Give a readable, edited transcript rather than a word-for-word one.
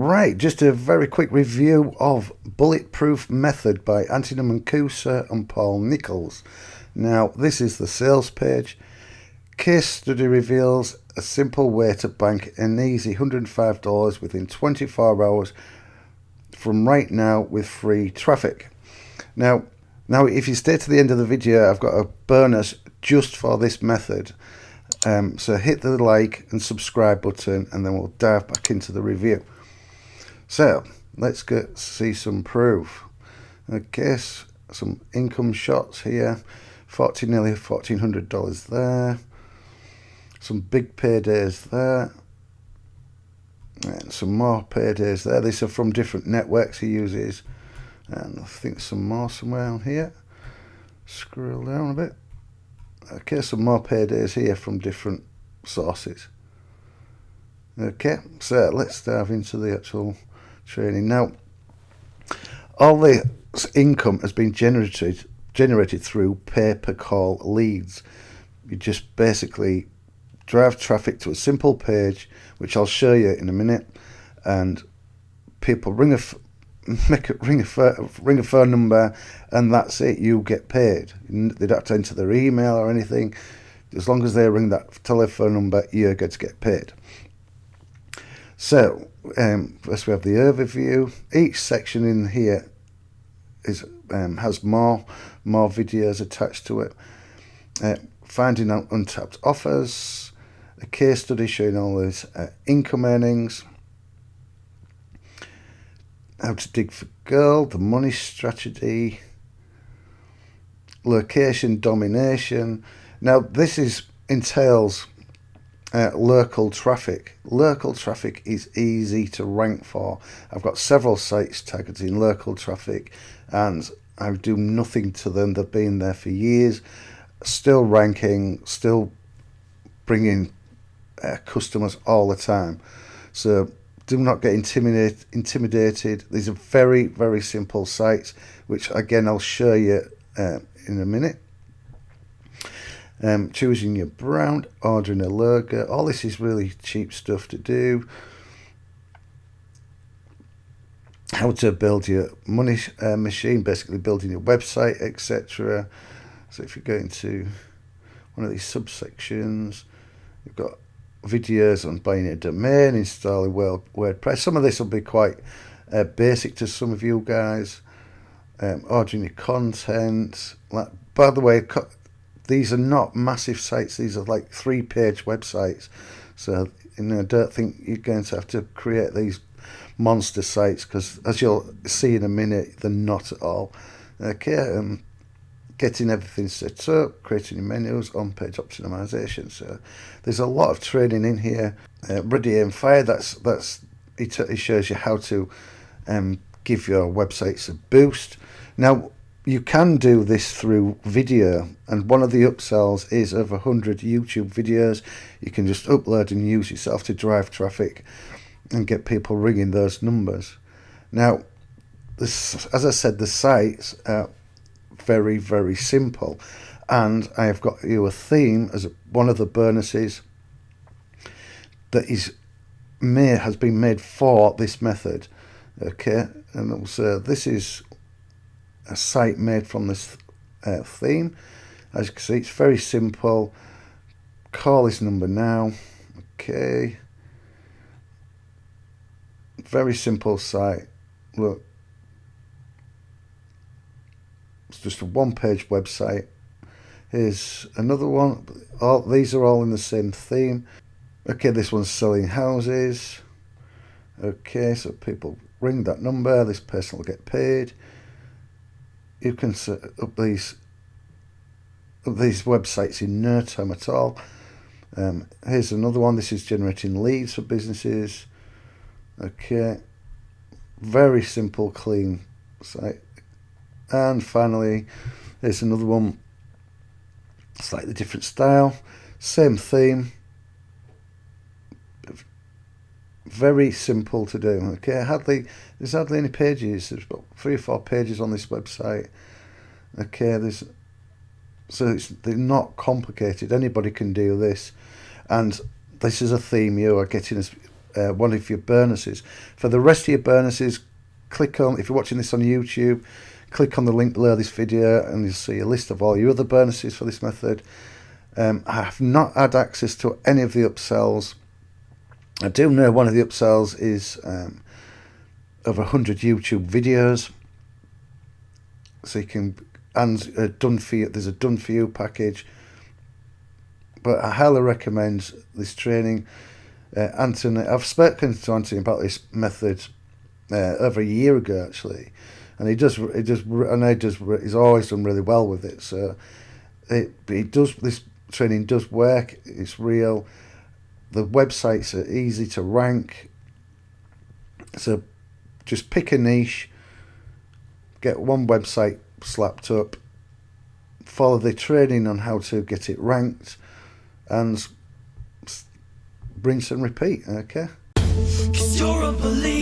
Right, just a very quick review of Bulletproof Method by Anthony Mancuso and Paul Nichols. Now, this is the sales page. Case study reveals a simple way to bank an easy $105 within 24 hours from right now with free traffic. Now, if you stay to the end of the video, I've got a bonus just for this method. So hit the like and subscribe button, and then we'll dive back into the review. So let's see some proof. Okay, some income shots here. Nearly $1,400 there. Some big paydays there. And some more paydays there. These are from different networks he uses. And I think some more somewhere on here. Scroll down a bit. Okay, some more paydays here from different sources. Okay, so let's dive into the actual training. Now, all the income has been generated through pay-per-call leads. You just basically drive traffic to a simple page, which I'll show you in a minute, and people ring a phone number, and that's it. You get paid. They don't have to enter their email or anything. As long as they ring that telephone number, you're going to get paid. So first we have the overview. Each section in here has more videos attached to it. Finding out untapped offers, a case study showing all these income earnings, how to dig for gold, the money strategy, location domination. Now this entails local traffic. Local traffic is easy to rank for. I've got several sites targeting local traffic, and I do nothing to them. They've been there for years, still ranking, still bringing customers all the time. So do not get intimidated. These are very, very simple sites, which again I'll show you in a minute. Choosing your brand, ordering a logo. All this is really cheap stuff to do. How to build your money machine, basically building your website, etc. So if you go into one of these subsections, you've got videos on buying a domain, installing WordPress. Some of this will be quite basic to some of you guys. Ordering your content. By the way, these are not massive sites. These are like 3-page websites. So don't think you're going to have to create these monster sites, because as you'll see in a minute, they're not at all. Okay, getting everything set up, creating your menus, on-page optimization. So there's a lot of training in here. Ready, aim, fire. It shows you how to give your websites a boost. Now, you can do this through video, and one of the upsells is over 100 YouTube videos. You can just upload and use yourself to drive traffic and get people ringing those numbers. Now, as I said, the sites are very, very simple, and I have got you a theme as one of the bonuses that has been made for this method. Okay, and also this is a site made from this theme. As you can see, it's very simple. Call this number now. Okay, very simple site. Look, it's just a one-page website. Here's another one. These are all in the same theme. Okay, this one's selling houses. Okay, so people ring that number, this person will get paid. You can set up these websites in no time at all. Here's another one. This is generating leads for businesses. Okay, very simple, clean site. And finally, here's another one, slightly different style, same theme, very simple to do. Okay, there's hardly any pages. There's about 3 or 4 pages on this website. Okay, they're not complicated. Anybody can do this, and this is a theme you are getting one of your bonuses. For the rest of your bonuses, click on, if you're watching this on YouTube, click on the link below this video and you'll see a list of all your other bonuses for this method. I have not had access to any of the upsells. I do know one of the upsells is over 100 YouTube videos, so you can, and done for you, there's a done for you package. But I highly recommend this training. Anthony, I've spoken to Anthony about this method over a year ago actually, and he's always done really well with it. So this training does work. It's real. The websites are easy to rank. So just pick a niche, get one website slapped up, follow the training on how to get it ranked, and rinse and repeat. Okay. 'Cause you're a believer.